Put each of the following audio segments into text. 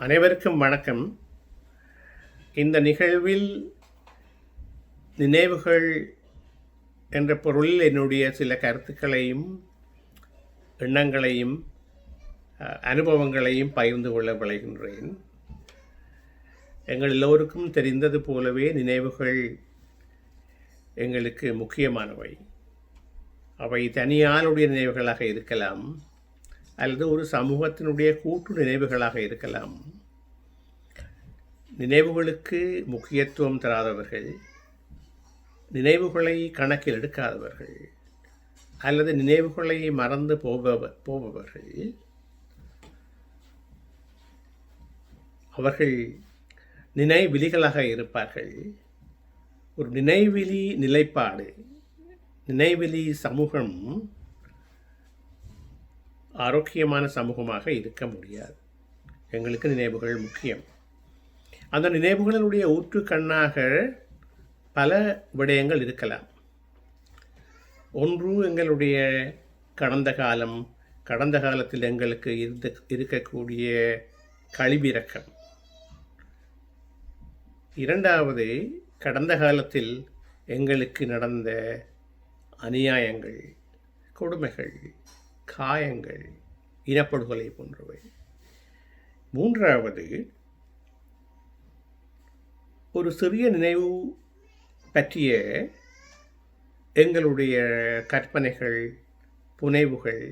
அனைவருக்கும் வணக்கம். இந்த நிகழ்வில் நினைவுகள் என்ற பொருளில் என்னுடைய சில கருத்துக்களையும் எண்ணங்களையும் அனுபவங்களையும் பகிர்ந்து கொள்ள விளைகின்றேன். எங்கள் எல்லோருக்கும் தெரிந்தது போலவே நினைவுகள் எங்களுக்கு முக்கியமானவை. அவை தனியாளுடைய நினைவுகளாக இருக்கலாம், அல்லது ஒரு சமூகத்தினுடைய கூட்டு நினைவுகளாக இருக்கலாம். நினைவுகளுக்கு முக்கியத்துவம் தராதவர்கள், நினைவுகளை கணக்கில் எடுக்காதவர்கள், அல்லது நினைவுகளை மறந்து போபவர்கள் அவர்கள் நினைவிலிகளாக இருப்பார்கள். ஒரு நினைவிலி நிலைப்பாடு, நினைவிலி சமூகம் ஆரோக்கியமான சமூகமாக இருக்க முடியாது. எங்களுக்கு நினைவுகள் முக்கியம். அந்த நினைவுகளினுடைய ஊற்று கண்ணாக பல விடயங்கள் இருக்கலாம். ஒன்று, எங்களுடைய கடந்த காலத்தில் எங்களுக்கு இருக்கக்கூடிய கழிவிறக்கம். இரண்டாவது, கடந்த காலத்தில் எங்களுக்கு நடந்த அநியாயங்கள், கொடுமைகள், காயங்கள், இனப்படுகொலை போன்றவை. மூன்றாவது, ஒரு சிறிய நினைவு பற்றிய எங்களுடைய கற்பனைகள், புனைவுகள்,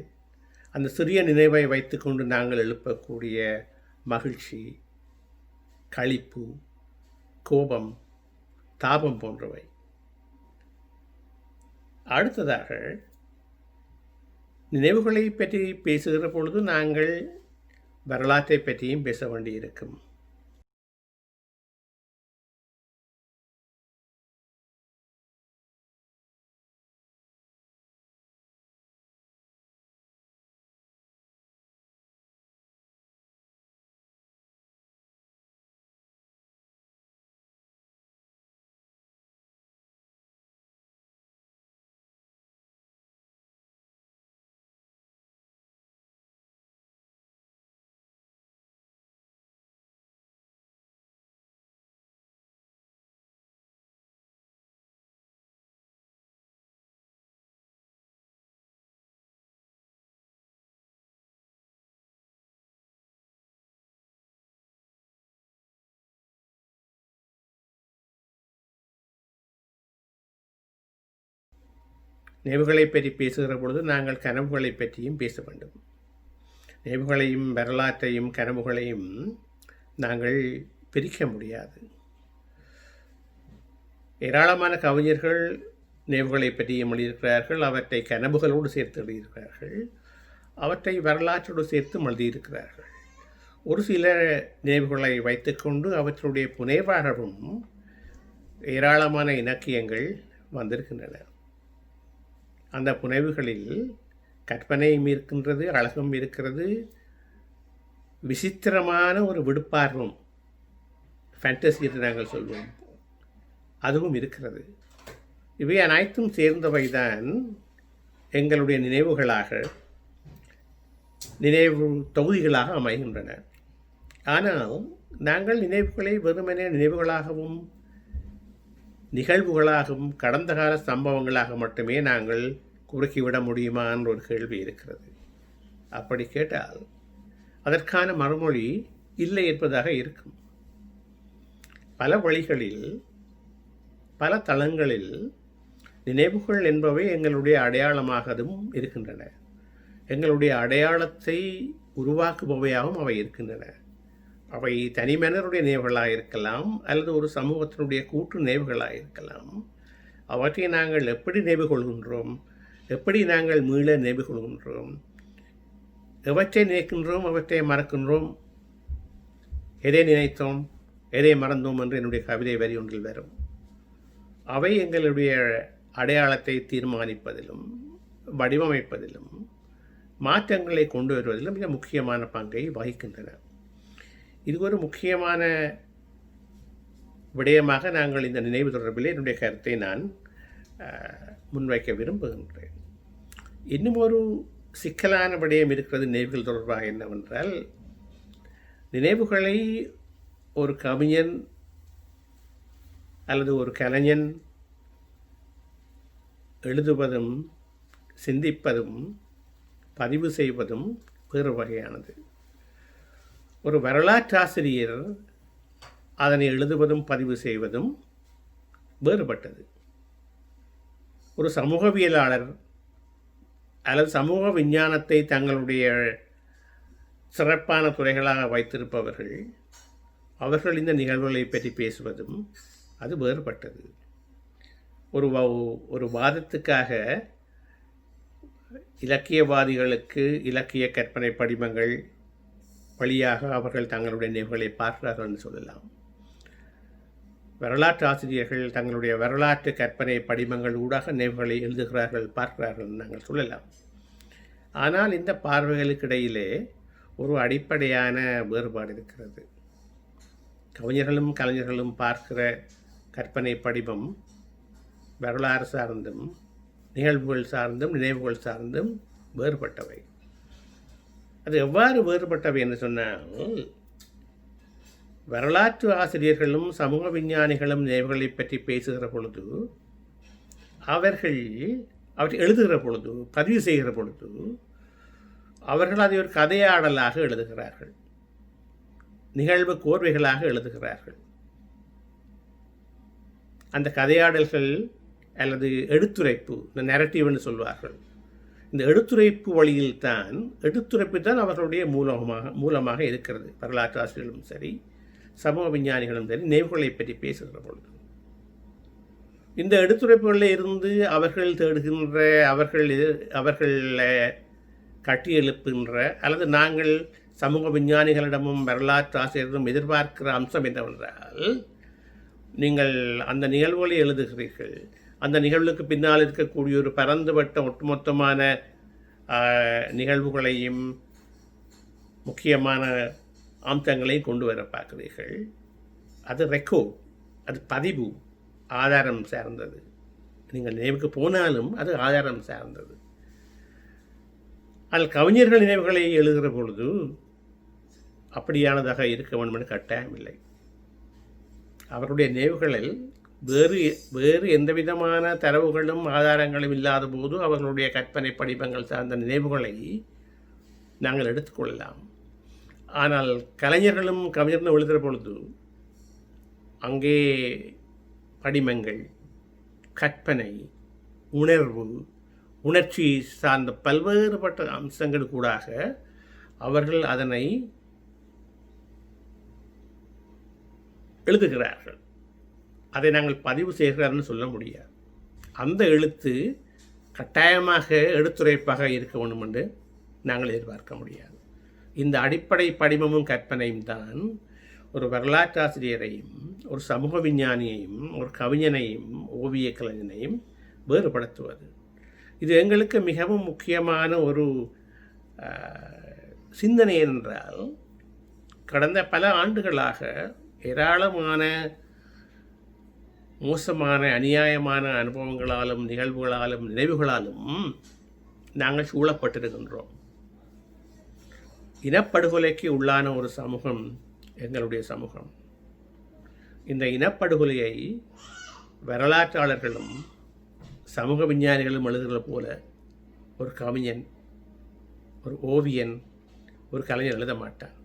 அந்த சிறிய நினைவை வைத்துக்கொண்டு நாங்கள் எழுப்பக்கூடிய மகிழ்ச்சி, களிப்பு, கோபம், தாபம் போன்றவை. அடுத்ததாக, நினைவுகளை பற்றி பேசுகிற பொழுது நாங்கள் வரலாற்றை பற்றியும் பேச வேண்டியிருக்கும். நினைவுகளை பற்றி பேசுகிற பொழுது நாங்கள் கனவுகளை பற்றியும் பேச வேண்டும். நினைவுகளையும் வரலாற்றையும் கனவுகளையும் நாங்கள் பிரிக்க முடியாது. ஏராளமான கவிஞர்கள் நினைவுகளை பற்றியும் எழுதியிருக்கிறார்கள், அவற்றை கனவுகளோடு சேர்த்து எழுதியிருக்கிறார்கள், அவற்றை வரலாற்றோடு சேர்த்து எழுதியிருக்கிறார்கள். ஒரு சில நினைவுகளை வைத்துக்கொண்டு அவற்றுடைய புனைவாகவும் ஏராளமான இலக்கியங்கள் வந்திருக்கின்றன. அந்த புனைவுகளில் கற்பனையும் இருக்கின்றது, அழகும் இருக்கிறது, விசித்திரமான ஒரு விடுப்பார்வம், ஃபேண்டசி என்று நாங்கள் சொல்வோம், அதுவும் இருக்கிறது. இவை அனைத்தும் சேர்ந்தவைதான் எங்களுடைய நினைவு தொகுதிகளாக அமைகின்றன. ஆனால் நாங்கள் நினைவுகளை வெறுமனே நினைவுகளாகவும் நிகழ்வுகளாகவும் கடந்த கால சம்பவங்களாக மட்டுமே நாங்கள் குறுக்கிவிட முடியுமா என்ற ஒரு கேள்வி இருக்கிறது. அப்படி கேட்டால் அதற்கான மறுமொழி இல்லை என்பதாக இருக்கும். பல வழிகளில், பல தளங்களில் நினைவுகள் என்பவை எங்களுடைய அடையாளமாகவும் இருக்கின்றன. எங்களுடைய அடையாளத்தை உருவாக்குபவையாகவும் அவை இருக்கின்றன. அவை தனிமனிதனுடைய நினைவுகளாக இருக்கலாம், அல்லது ஒரு சமூகத்தினுடைய கூட்டு நினைவுகளாக இருக்கலாம். அவற்றை நாங்கள் எப்படி நினைவு கொள்கின்றோம், எப்படி நாங்கள் மீள நினைவு கொள்கின்றோம், எவற்றை நினைக்கின்றோம், அவற்றை மறக்கின்றோம், எதை நினைத்தோம், எதை மறந்தோம் என்று என்னுடைய கவிதை வரி ஒன்றில் வரும். அவை எங்களுடைய அடையாளத்தை தீர்மானிப்பதிலும் வடிவமைப்பதிலும் மாற்றங்களை கொண்டு வருவதிலும் மிக முக்கியமான பங்கை வகிக்கின்றன. இது ஒரு முக்கியமான விடயமாக நாங்கள் இந்த நினைவு தொடர்பில் என்னுடைய கருத்தை நான் முன்வைக்க விரும்புகின்றேன். இன்னும் ஒரு சிக்கலான விடயம் இருக்கிறது நினைவுகள் தொடர்பாக. என்னவென்றால், நினைவுகளை ஒரு கவிஞன் அல்லது ஒரு கலைஞன் எழுதுவதும் சிந்திப்பதும் பதிவு செய்வதும் வேறு வகையானது. ஒரு வரலாற்றாசிரியர் அதனை எழுதுவதும் பதிவு செய்வதும் வேறுபட்டது. ஒரு சமூகவியலாளர் அல்லது சமூக விஞ்ஞானத்தை தங்களுடைய சிறப்பான துறைகளாக வைத்திருப்பவர்கள் அவர்கள் இந்த நிகழ்வுகளை பற்றி பேசுவதும் அது வேறுபட்டது. ஒரு வாதத்துக்காக இலக்கியவாதிகளுக்கு இலக்கிய கற்பனை படிமங்கள் வழியாக அவர்கள் தங்களுடைய நிகழ்வுகளை பார்க்கிறார்கள் என்று சொல்லலாம். வரலாற்று ஆசிரியர்கள் தங்களுடைய வரலாற்று கற்பனை படிமங்கள் ஊடாக நினைவுகளை எழுதுகிறார்கள், பார்க்கிறார்கள் என்று நாங்கள் சொல்லலாம். ஆனால் இந்த பார்வைகளுக்கு இடையிலே ஒரு அடிப்படையான வேறுபாடு இருக்கிறது. கவிஞர்களும் கலைஞர்களும் பார்க்கிற கற்பனை படிமம் வரலாறு சார்ந்தும் நிகழ்வுகள் சார்ந்தும் நினைவுகள் சார்ந்தும் வேறுபட்டவை. அது எவ்வாறு வேறுபட்டவை என்று சொன்னால், வரலாற்று ஆசிரியர்களும் சமூக விஞ்ஞானிகளும் நினைவுகளை பற்றி பேசுகிற பொழுது அவற்றை எழுதுகிற பொழுது பதிவு செய்கிற பொழுது அவர்கள் அதை ஒரு கதையாடலாக எழுதுகிறார்கள், நிகழ்வு கோர்வைகளாக எழுதுகிறார்கள். அந்த கதையாடல்கள் அல்லது எடுத்துரைப்பு, இந்த நெரட்டிவ்னு சொல்வார்கள், இந்த எடுத்துரைப்பு தான் அவர்களுடைய மூலமாக இருக்கிறது. வரலாற்று ஆசிரியர்களும் சரி சமூக விஞ்ஞானிகளும் சரி நினைவுகளை பற்றி பேசுகிற பொழுது இந்த எடுத்துரைப்புகளில் இருந்து அவர்கள் தேடுகின்ற அவர்களை கட்டியெழுப்புகின்ற அல்லது நாங்கள் சமூக விஞ்ஞானிகளிடமும் வரலாற்று ஆசிரியரிடம் எதிர்பார்க்கிற அம்சம் என்னவென்றால், நீங்கள் அந்த நிகழ்வுகளை எழுதுகிறீர்கள், அந்த நிகழ்வுக்கு பின்னால் இருக்கக்கூடிய ஒரு பரந்துபட்ட ஒட்டுமொத்தமான நிகழ்வுகளையும் முக்கியமான அம்சங்களையும் கொண்டு வர பார்க்கிறீர்கள். அது ரெக்கார்ட், அது பதிவு, ஆதாரம் சார்ந்தது. நீங்கள் நினைவுக்கு போனாலும் அது ஆதாரம் சார்ந்தது. அதில் கவிஞர்கள் நினைவுகளை எழுதுகிற பொழுது அப்படியானதாக இருக்க வேண்டும் என்று கட்டாயம் இல்லை. அவருடைய நினைவுகளில் வேறு எந்த விதமான தரவுகளும் ஆதாரங்களும் இல்லாத போது அவர்களுடைய கற்பனை படிமங்கள் சார்ந்த நினைவுகளை நாங்கள் எடுத்துக்கொள்ளலாம். ஆனால் கலைஞர்களும் கவிஞர்களும் எழுதுகிற பொழுது அங்கே படிமங்கள், கற்பனை, உணர்வு, உணர்ச்சி சார்ந்த பல்வேறுபட்ட அம்சங்கள் கூடாக அவர்கள் அதனை எழுதுகிறார்கள். அதை நாங்கள் பதிவு செய்கிறார்னு சொல்ல முடியாது. அந்த எழுத்து கட்டாயமாக எடுத்துரைப்பாக இருக்க வேண்டும் என்று நாங்கள் எதிர்பார்க்க முடியாது. இந்த அடிப்படை படிமமும் கற்பனையும் தான் ஒரு வரலாற்றாசிரியரையும் ஒரு சமூக விஞ்ஞானியையும் ஒரு கவிஞனையும் ஓவிய கலைஞனையும் வேறுபடுத்துவது. இது எங்களுக்கு மிகவும் முக்கியமான ஒரு சிந்தனை என்றால், கடந்த பல ஆண்டுகளாக ஏராளமான மோசமான அநியாயமான அனுபவங்களாலும் நிகழ்வுகளாலும் நினைவுகளாலும் நாங்கள் சூழப்பட்டிருக்கின்றோம். இனப்படுகொலைக்கு உள்ளான ஒரு சமூகம் எங்களுடைய சமூகம். இந்த இனப்படுகொலையை வரலாற்றாளர்களும் சமூக விஞ்ஞானிகளும் எழுதுகிற போல ஒரு கவிஞன், ஒரு ஓவியன், ஒரு கலைஞர் எழுத மாட்டார்.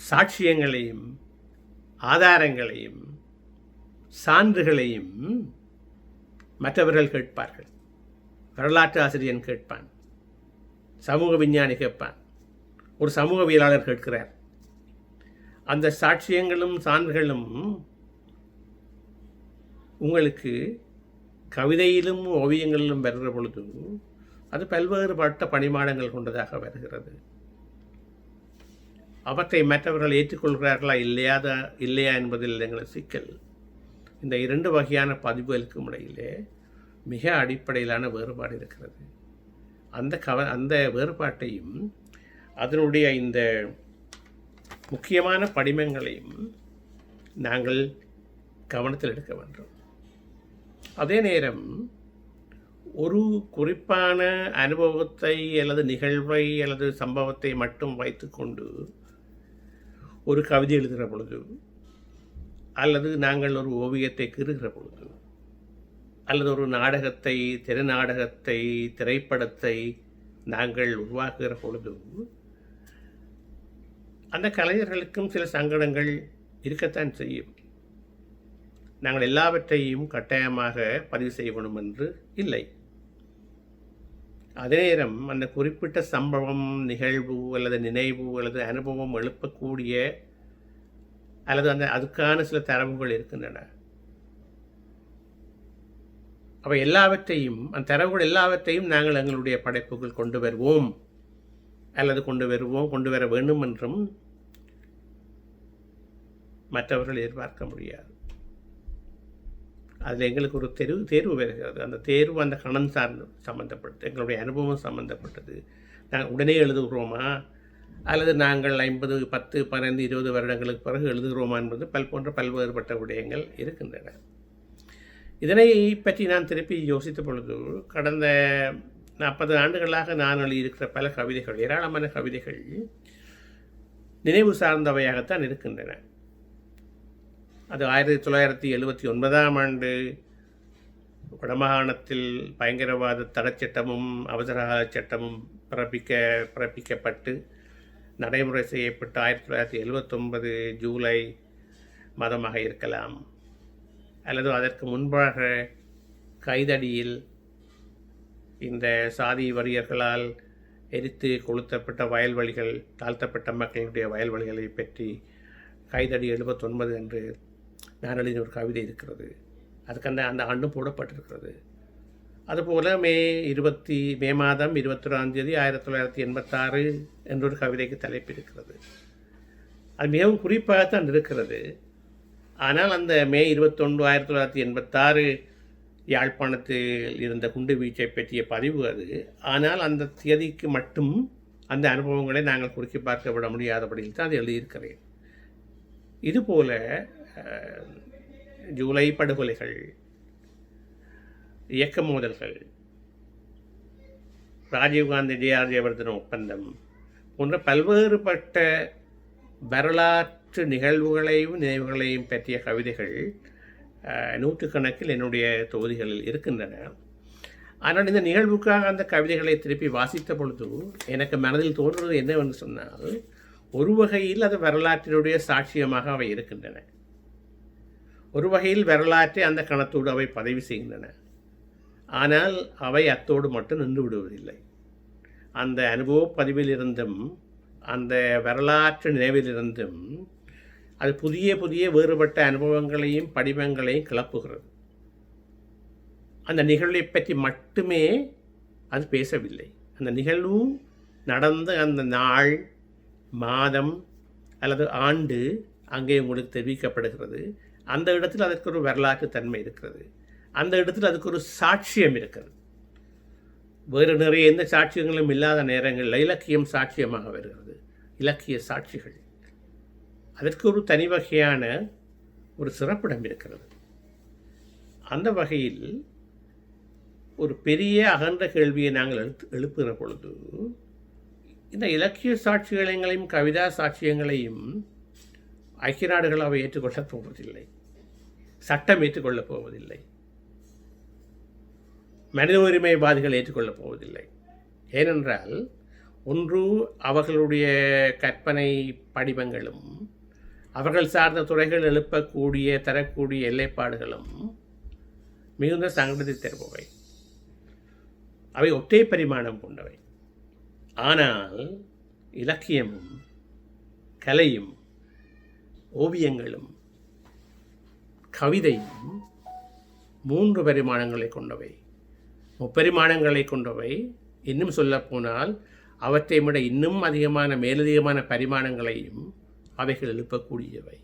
சாட்சியங்களையும் ஆதாரங்களையும் சான்றுகளையும் மற்றவர்கள் கேட்பார்கள். வரலாற்று ஆசிரியன் கேட்பான், சமூக விஞ்ஞானி கேட்பான், ஒரு சமூகவியலாளர் கேட்கிறார். அந்த சாட்சியங்களும் சான்றுகளும் உங்களுக்கு கவிதையிலும் ஓவியங்களிலும் வருகிற பொழுது அது பல்வேறுபட்ட பணிமாடங்கள் கொண்டதாக வருகிறது. அவற்றை மற்றவர்கள் ஏற்றுக்கொள்கிறார்களா இல்லையா என்பதில் எங்களுக்கு சிக்கல். இந்த இரண்டு வகையான பதிவுகளுக்கும் இடையிலே மிக அடிப்படையிலான வேறுபாடு இருக்கிறது. அந்த வேறுபாட்டையும் அதனுடைய இந்த முக்கியமான படிமங்களையும் நாங்கள் கவனத்தில் எடுக்க வேண்டும். அதே நேரம் ஒரு குறிப்பான அனுபவத்தை அல்லது நிகழ்வை அல்லது சம்பவத்தை மட்டும் வைத்துக்கொண்டு ஒரு கவிதை எழுதுகிற பொழுது, அல்லது நாங்கள் ஒரு ஓவியத்தை கிறுகிற பொழுது, அல்லது ஒரு நாடகத்தை, திரைநாடகத்தை, திரைப்படத்தை நாங்கள் உருவாக்குகிற பொழுது, அந்த கலைஞர்களுக்கும் சில சங்கடங்கள் இருக்கத்தான் செய்யும். நாங்கள் எல்லாவற்றையும் கட்டாயமாக பதிவு செய்ய வேண்டும் என்று இல்லை. அதே நேரம் அந்த குறிப்பிட்ட சம்பவம், நிகழ்வு அல்லது நினைவு அல்லது அனுபவம் எழுப்பக்கூடிய அல்லது அதுக்கான சில தரவுகள் இருக்கின்றன. அவை எல்லாவற்றையும், அந்த தரவுகள் எல்லாவற்றையும் நாங்கள் எங்களுடைய படைப்புகள் கொண்டு வருவோம் அல்லது கொண்டு வர வேண்டும் என்றும் மற்றவர்கள் எதிர்பார்க்க முடியாது. அதில் எங்களுக்கு ஒரு தேர்வு வருகிறது. அந்த தேர்வு அந்த கணம் சார்ந்து சம்மந்தப்பட்டது, எங்களுடைய அனுபவம் சம்மந்தப்பட்டது. நாங்கள் உடனே எழுதுகிறோமா அல்லது நாங்கள் 50, 10, 15, 20 வருடங்களுக்கு பிறகு எழுதுகிறோமா என்பது பல்வேறுபட்ட விடயங்கள் இருக்கின்றன. இதனை பற்றி நான் திருப்பி யோசித்த பொழுது, கடந்த 40 ஆண்டுகளாக நான் எழுதியிருக்கிற பல கவிதைகள், ஏராளமான கவிதைகள் நினைவு சார்ந்தவையாகத்தான் இருக்கின்றன. அது 1979ஆம் ஆண்டு வடமாகாணத்தில் பயங்கரவாத தடைச்சட்டமும் அவசரகால சட்டமும் பிறப்பிக்கப்பட்டு நடைமுறை செய்யப்பட்டு 1979 ஜூலை மாதமாக இருக்கலாம், அல்லது அதற்கு முன்பாக கைதடியில் இந்த சாதி வறியர்களால் எரித்து கொளுத்தப்பட்ட வயல்வெளிகள், தாழ்த்தப்பட்ட மக்களுடைய வயல்வெளிகளை பற்றி கைதடி 79 என்று நான் எழுதின ஒரு கவிதை இருக்கிறது. அதுக்கு அந்த ஆண்டும் போடப்பட்டிருக்கிறது. அதுபோல் மே மாதம் 21ஆம் தேதி 1986 என்றொரு கவிதைக்கு தலைப்பு இருக்கிறது. அது மிகவும் குறிப்பாகத்தான் இருக்கிறது. ஆனால் அந்த மே 21, 1986 யாழ்ப்பாணத்தில் இருந்த குண்டு வீச்சை பற்றிய பதிவு அது. ஆனால் அந்த தேதிக்கு மட்டும் அந்த அனுபவங்களை நாங்கள் குறுக்கி பார்க்க விட முடியாதபடியில் தான் அது எழுதியிருக்கிறேன். இதுபோல ஜூலை படுகொலைகள், இயக்க மோதல்கள், ராஜீவ்காந்தி ஜே.ஆர். ஜெயவர்தன ஒப்பந்தம் போன்ற பல்வேறுபட்ட வரலாற்று நிகழ்வுகளையும் நினைவுகளையும் பற்றிய கவிதைகள் நூற்றுக்கணக்கில் என்னுடைய தொகுதிகளில் இருக்கின்றன. ஆனால் இந்த நிகழ்வுக்காக அந்த கவிதைகளை திருப்பி வாசித்த பொழுது எனக்கு மனதில் தோன்றுவது என்னவென்று சொன்னால், ஒரு வகையில் அது வரலாற்றினுடைய சாட்சியமாக அவை இருக்கின்றன. ஒரு வகையில் வரலாற்றை அந்த கணத்தோடு அவை பதிவு செய்கின்றன. ஆனால் அவை அத்தோடு மட்டும் நின்று விடுவதில்லை. அந்த அனுபவ பதிவிலிருந்தும் அந்த வரலாற்று நினைவிலிருந்தும் அது புதிய புதிய வேறுபட்ட அனுபவங்களையும் படிவங்களையும் கிளப்புகிறது. அந்த நிகழ்வை பற்றி மட்டுமே அது பேசவில்லை. அந்த நிகழ்வு நடந்த அந்த நாள், மாதம் அல்லது ஆண்டு அங்கே உங்களுக்கு தெரிவிக்கப்படுகிறது. அந்த இடத்தில் அதற்கு ஒரு வரலாற்று தன்மை இருக்கிறது. அந்த இடத்தில் அதுக்கு ஒரு சாட்சியம் இருக்கிறது. வேறு நிறைய எந்த சாட்சியங்களும் இல்லாத நேரங்களில் இலக்கியம் சாட்சியமாக வருகிறது. இலக்கிய சாட்சிகள் அதற்கு ஒரு தனி வகையான ஒரு சிறப்பிடம் இருக்கிறது. அந்த வகையில் ஒரு பெரிய அகன்ற கேள்வியை நாங்கள் எழுப்புகிற பொழுது, இந்த இலக்கிய சாட்சியங்களையும் கவிதா சாட்சியங்களையும் ஐக்கிய நாடுகள் அவை ஏற்றுக்கொள்ளப் போவதில்லை, சட்டம் ஏற்றுக்கொள்ளப் போவதில்லை, மனித உரிமைவாதிகள் ஏற்றுக்கொள்ளப் போவதில்லை. ஏனென்றால் ஒன்று அவர்களுடைய கற்பனை படிவங்களும் அவர்கள் சார்ந்த துறைகள் எழுப்பக்கூடிய தரக்கூடிய எல்லைப்பாடுகளும் மிகுந்த சங்கடத்தை தருபவை. அவை ஒற்றை பரிமாணம் கொண்டவை. ஆனால் இலக்கியமும் கலையும் ஓவியங்களும் கவிதையும் 3 பரிமாணங்களை கொண்டவை, 3 பரிமாணங்களை கொண்டவை. இன்னும் சொல்லப்போனால் அவற்றை விட இன்னும் அதிகமான மேலதிகமான பரிமாணங்களையும் அவைகள் எழுப்பக்கூடியவை.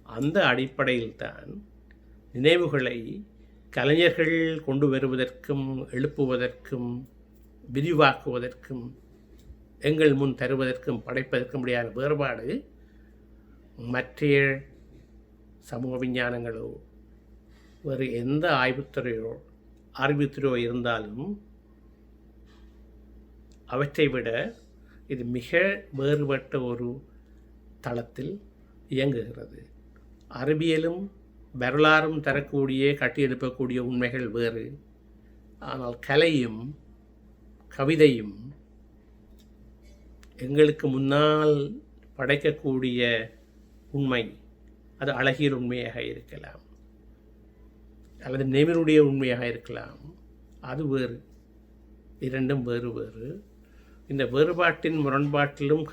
அந்த அடிப்படையில்தான் நினைவுகளை கலைஞர்கள் கொண்டு வருவதற்கும் எழுப்புவதற்கும் விரிவாக்குவதற்கும் எங்கள் முன் தருவதற்கும் படைப்பதற்கும் முடியாத வேறுபாடு மற்ற சமூக விஞ்ஞானங்களோ வேறு எந்த ஆய்வுத்துறையோ அறிவுத்துறை இருந்தாலும் அவற்றை விட இது மிக வேறுபட்ட ஒரு தளத்தில் இயங்குகிறது. அறிவியலும் வரலாறும் தரக்கூடிய கட்டியெழுப்பக்கூடிய உண்மைகள் வேறு. ஆனால் கலையும் கவிதையும் எங்களுக்கு முன்னால் படைக்கக்கூடிய உண்மை, அது அழகியல் உண்மையாக இருக்கலாம் அல்லது நினைவினுடைய உண்மையாக இருக்கலாம். அது வேறு. இரண்டும் வேறு வேறு. இந்த வேறுபாட்டின் முரண்பாட்டிலும்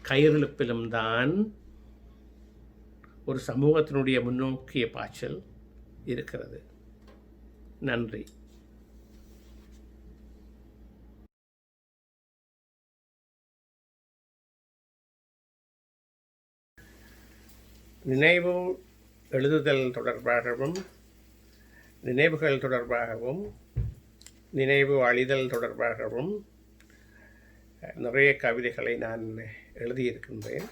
கயிறெழுப்பிலும் தான் ஒரு சமூகத்தினுடைய முன்னோக்கிய பாய்ச்சல் இருக்கிறது. நன்றி. நினைவு எழுதுதல் தொடர்பாகவும், நினைவுகள் தொடர்பாகவும், நினைவு அழிதல் தொடர்பாகவும் நிறைய கவிதைகளை நான் எழுதியிருக்கின்றேன்.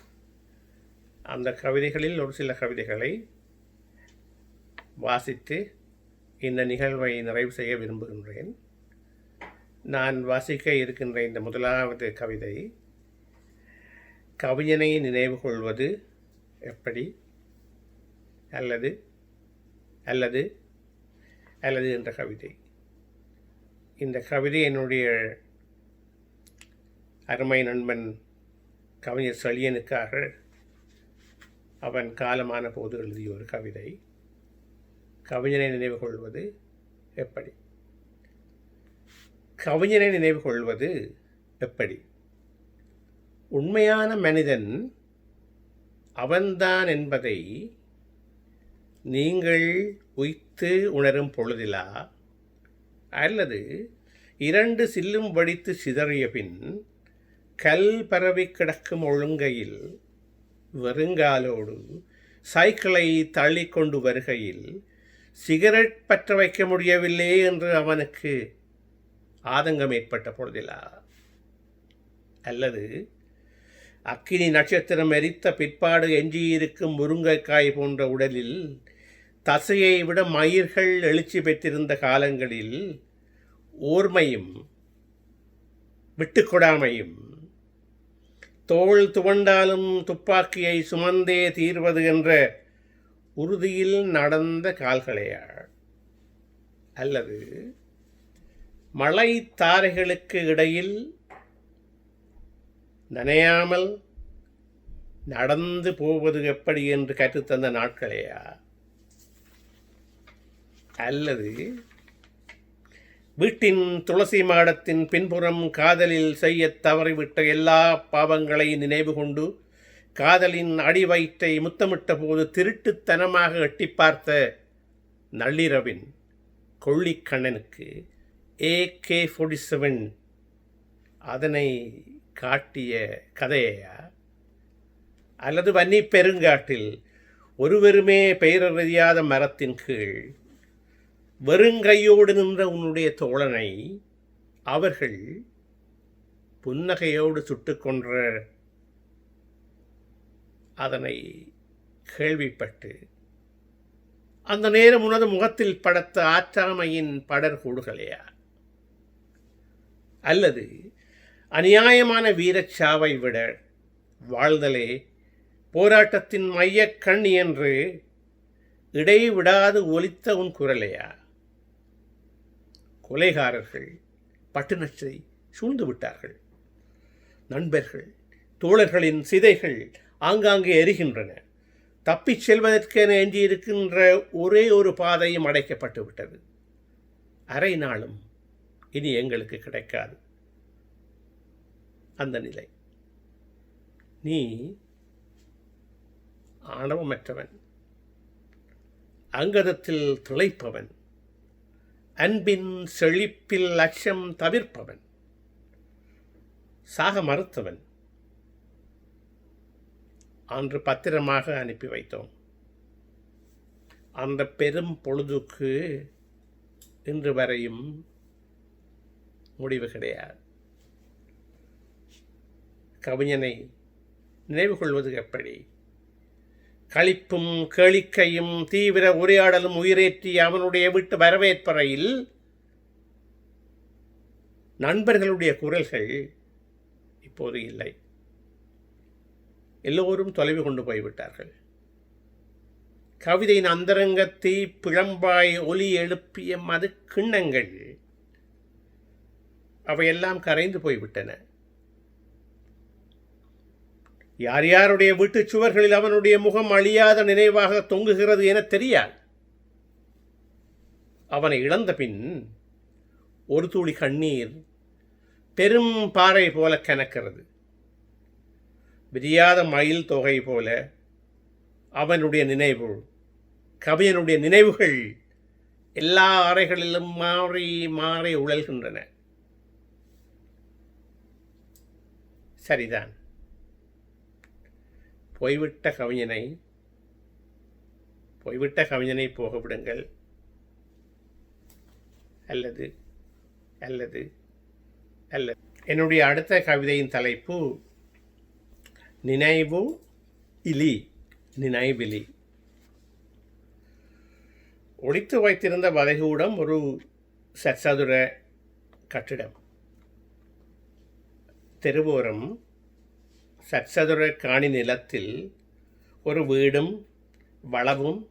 அந்த கவிதைகளில் ஒரு சில கவிதைகளை வாசித்து இந்த நிகழ்வை நிறைவு செய்ய விரும்புகின்றேன். நான் வாசிக்க இருக்கின்ற இந்த முதலாவது கவிதை, கவிஞனை நினைவு கொள்வது எப்படி அல்லது அல்லது அல்லது என்ற கவிதை. இந்த கவிதை என்னுடைய அருமை நண்பன் கவிஞர் செழியனுக்காக அவன் காலமான போது எழுதிய ஒரு கவிதை. கவிஞனை நினைவு கொள்வது எப்படி? கவிஞனை நினைவு கொள்வது எப்படி? உண்மையான மனிதன் அவன்தான் என்பதை நீங்கள் உய்த்து உணரும் பொழுதிலா, அல்லது இரண்டு சில்லும் வடித்து சிதறிய பின் கல் பரவி கிடக்கும் ஒழுங்கையில் வெறுங்காலோடு சைக்கிளை தள்ளி கொண்டு வருகையில் சிகரெட் பற்ற வைக்க முடியவில்லை என்று அவனுக்கு ஆதங்கம் ஏற்பட்ட பொழுதிலா, அல்லது அக்கினி நட்சத்திரம் எரித்த பிற்பாடு எஞ்சியிருக்கும் முருங்கைக்காய் போன்ற உடலில் தசையை விட மயிர்கள் எழுச்சி பெற்றிருந்த காலங்களில் ஓர்மையும் விட்டுக்கொடாமையும் தோள் துவண்டாலும் துப்பாக்கியை சுமந்தே தீர்வது என்ற உறுதியில் நடந்த கால்களையா, அல்லது மழை தாரைகளுக்கு இடையில் நனையாமல் நடந்து போவது எப்படி என்று கற்றுத்தந்த நாட்களையா, அல்லது வீட்டின் துளசி மாடத்தின் பின்புறம் காதலில் செய்ய தவறிவிட்ட எல்லா பாவங்களை நினைவு கொண்டு காதலின் அடிவயிற்றை முத்தமிட்ட போது திருட்டுத்தனமாக எட்டி பார்த்த நள்ளிரவின் கொள்ளிக்கண்ணனுக்கு AK-47 அதனை காட்டிய கதையா, அல்லது வன்னி பெருங்காட்டில் ஒருவருமே பெயரறியாத மரத்தின் கீழ் வெறுங்கையோடு நின்ற உன்னுடைய தோழனை அவர்கள் புன்னகையோடு சுட்டு கொன்ற அதனை கேள்விப்பட்டு அந்த நேரம் உனது முகத்தில் படத்த ஆற்றாமையின் படர்கூடுகளையா, அல்லது அநியாயமான வீரச்சாவை விட வாழ்தலே போராட்டத்தின் மையக்கண் என்று இடைவிடாது ஒலித்த உன் குரலையா? கொலைகாரர்கள் பட்டினத்தை சூழ்ந்து விட்டார்கள். நண்பர்கள் தோழர்களின் சிதைகள் ஆங்காங்கே எரிகின்றன. தப்பிச் செல்வதற்கென எஞ்சியிருக்கின்ற ஒரே ஒரு பாதையும் அடைக்கப்பட்டு விட்டது. அரை நாளும் இனி எங்களுக்கு கிடைக்காது அந்த நிலை. நீ ஆணவமற்றவன், அங்கதத்தில் திளைப்பவன், அன்பின் செழிப்பில் லட்சம் தவிர்ப்பவன், சாக மறுத்தவன். அன்று பத்திரமாக அனுப்பி வைத்தோம். அந்த பெரும் பொழுதுக்கு இன்று வரையும் முடிவு கிடையாது. கவிஞனை நினைவு கொள்வது எப்படி? களிப்பும் கேளிக்கையும் தீவிர உரையாடலும் உயிரேற்றிய அவனுடைய வீட்டு வரவேற்பறையில் நண்பர்களுடைய குரல்கள் இப்போது இல்லை. எல்லோரும் தொலைவு கொண்டு போய்விட்டார்கள். கவிதையின் அந்தரங்கத்தை பிழம்பாய் ஒலி எழுப்பிய மது கிண்ணங்கள் அவையெல்லாம் கரைந்து போய்விட்டன. யார் யாருடைய வீட்டுச் சுவர்களில் அவனுடைய முகம் அழியாத நினைவாக தொங்குகிறது என தெரியாது. அவனை இழந்த பின் ஒரு துளி கண்ணீர் பெரும் பாறை போல கனக்கிறது. விரியாத மயில் தொகை போல அவனுடைய நினைவு, கவிஞனுடைய நினைவுகள் எல்லா அறைகளிலும் மாறி மாறி உழல்கின்றன. சரிதான், போய்விட்ட கவிஞனை போக விடுங்கள். அல்லது அல்லது அல்லது என்னுடைய அடுத்த கவிதையின் தலைப்பு நினைவிலி. ஒளித்து வைத்திருந்த வளைகூடம் ஒரு சதுர கட்டிடம். தெருவோரம் சதுர காணி நிலத்தில் ஒரு வீடும் வளவும்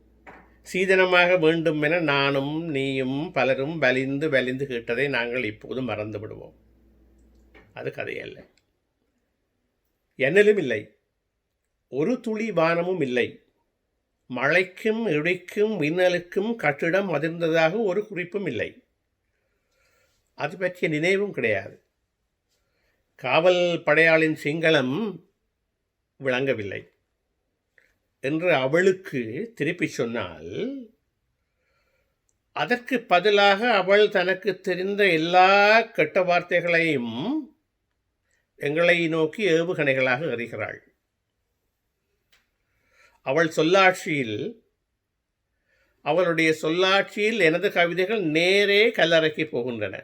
சீதனமாக வேண்டும் என நானும் நீயும் பலரும் வலிந்து கேட்டதை நாங்கள் இப்போது மறந்து விடுவோம். அது கதையல்ல. என்னிலும் இல்லை, ஒரு துளி வானமும் இல்லை. மழைக்கும் இடிக்கும் மின்னலுக்கும் கட்டிடம் அதிர்ந்ததாக ஒரு குறிப்பும் இல்லை. அது பற்றிய நினைவும் கிடையாது. காவல் படையாளின் சிங்களம் விளங்கவில்லை என்று அவளுக்கு திருப்பி சொன்னால், அதற்கு பதிலாக அவள் தனக்கு தெரிந்த எல்லா கெட்ட வார்த்தைகளையும் எங்களை நோக்கி ஏவுகணைகளாக எறிகிறாள். அவளுடைய சொல்லாட்சியில் எனது கவிதைகள் நேரே கல்லறைக்கு போகின்றன.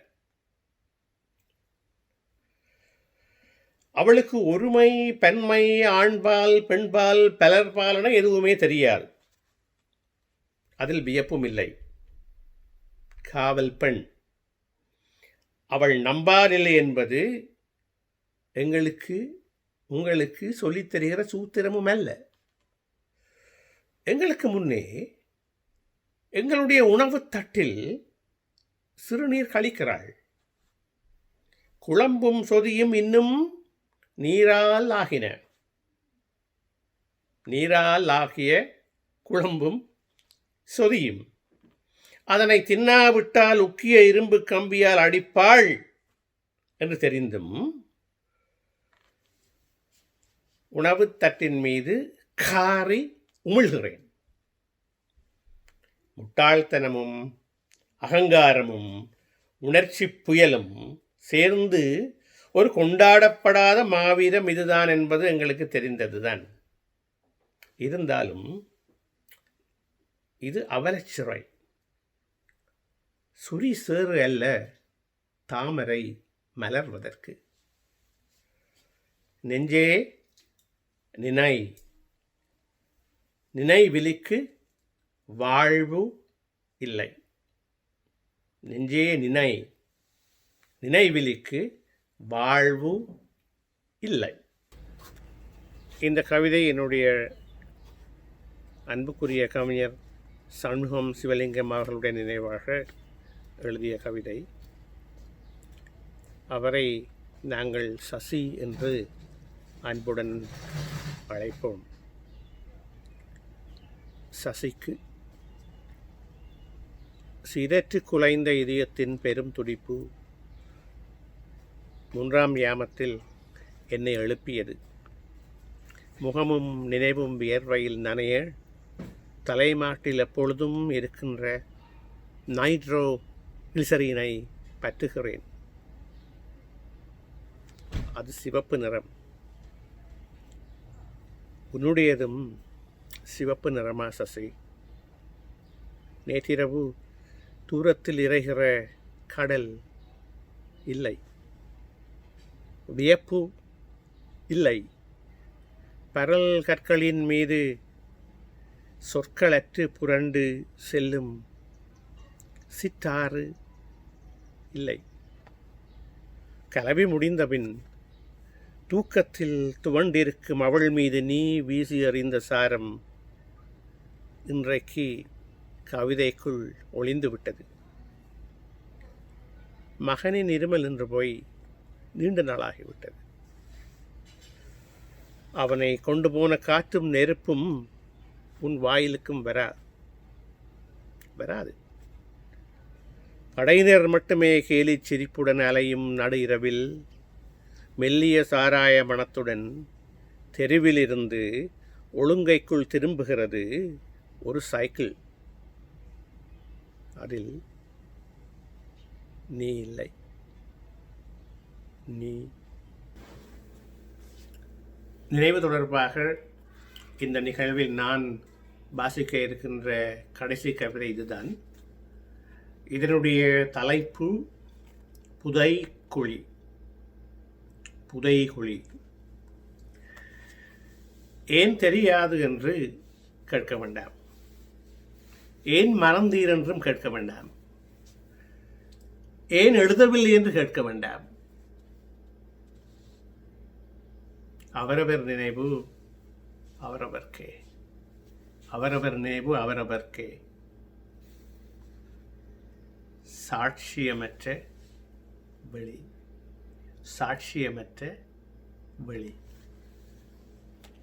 அவளுக்கு ஒருமை, பெண்மை, ஆண்பால், பெண்பால், பலர்பாலன எதுவுமே தெரியாது. அதில் வியப்பும் இல்லை. காவல் பெண். அவள் நம்பாரில்லை என்பது உங்களுக்கு சொல்லித் தருகிற சூத்திரமும் அல்ல. எங்களுக்கு முன்னே எங்களுடைய உணவு தட்டில் சிறுநீர் கழிக்கிறாள். குழம்பும் சொதியும் இன்னும் நீரால் ஆகிய குழம்பும் சொதியும். அதனை தின்னாவிட்டால் உக்கிய இரும்பு கம்பியால் அடிப்பாள் என்று தெரிந்தும் உணவு தட்டின் மீது காரி உமிழ்கிறேன். முட்டாள்தனமும் அகங்காரமும் உணர்ச்சி புயலும் சேர்ந்து ஒரு கொண்டாடப்படாத மாவீரம் இதுதான் என்பது எங்களுக்கு தெரிந்ததுதான். இருந்தாலும் இது அவலச்சிறை, சுரி சேறு அல்ல தாமரை மலர்வதற்கு. நெஞ்சே நினைவிலிக்கு வாழ்வு இல்லை. நெஞ்சே நினைவிலிக்கு வாழ்வு இல்லை. இந்த கவிதை என்னுடைய அன்புக்குரிய கவிஞர் சண்முகம் சிவலிங்கம் அவர்களுடைய நினைவாக எழுதிய கவிதை. அவரை நாங்கள் சசி என்று அன்புடன் அழைப்போம். சசிக்கு சிதற்று குலைந்த இதயத்தின் பெரும் துடிப்பு 3ஆம் யாமத்தில் என்னை எழுப்பியது. முகமும் நினைவும் வியர்வையில் நனைய தலைமாட்டில் எப்பொழுதும் இருக்கின்ற நைட்ரோ கிளிசரினை பற்றுகிறேன். அது சிவப்பு நிறம். உன்னுடையதும் சிவப்பு நிறமா சசி? நேற்றிரவு தூரத்தில் இறைகிற கடல் இல்லை, வியப்பு இல்லை. பரல் கற்களின் மீது சொற்களற்று புரண்டு செல்லும் சிற்றாறு இல்லை. கலவி முடிந்தபின் தூக்கத்தில் துவண்டிருக்கும் அவள் மீது நீ வீசி எறிந்த சாரம் இன்றைக்கு கவிதைக்குள் ஒளிந்து விட்டது. மகனின் இருமல் என்று போய் நீண்ட நாளாகிவிட்டது. அவனை கொண்டு போன காற்றும் நெருப்பும் உன் வாயிலுக்கும் வராது. படையினர் மட்டுமே கேலிச் சிரிப்புடன் அலையும் நடு இரவில் மெல்லிய சாராய மணத்துடன் தெருவிலிருந்து ஒழுங்கைக்குள் திரும்புகிறது ஒரு சைக்கிள். அதில் நீ இல்லை. நீ நினைவு தொடர்பாக இந்த நிகழ்வில் நான் வாசிக்க இருக்கின்ற கடைசி கவிதை இதுதான். இதனுடைய தலைப்பு புதைகுழி. ஏன் தெரியாது என்று கேட்க வேண்டாம், ஏன் மறந்தீர் என்றும் கேட்க வேண்டாம், ஏன் எழுதவில்லை என்று கேட்க வேண்டாம். அவரவர் நினைவு அவரவர்க்கே, அவரவர் நினைவு அவரவர்க்கே. சாட்சியமற்ற வெளி.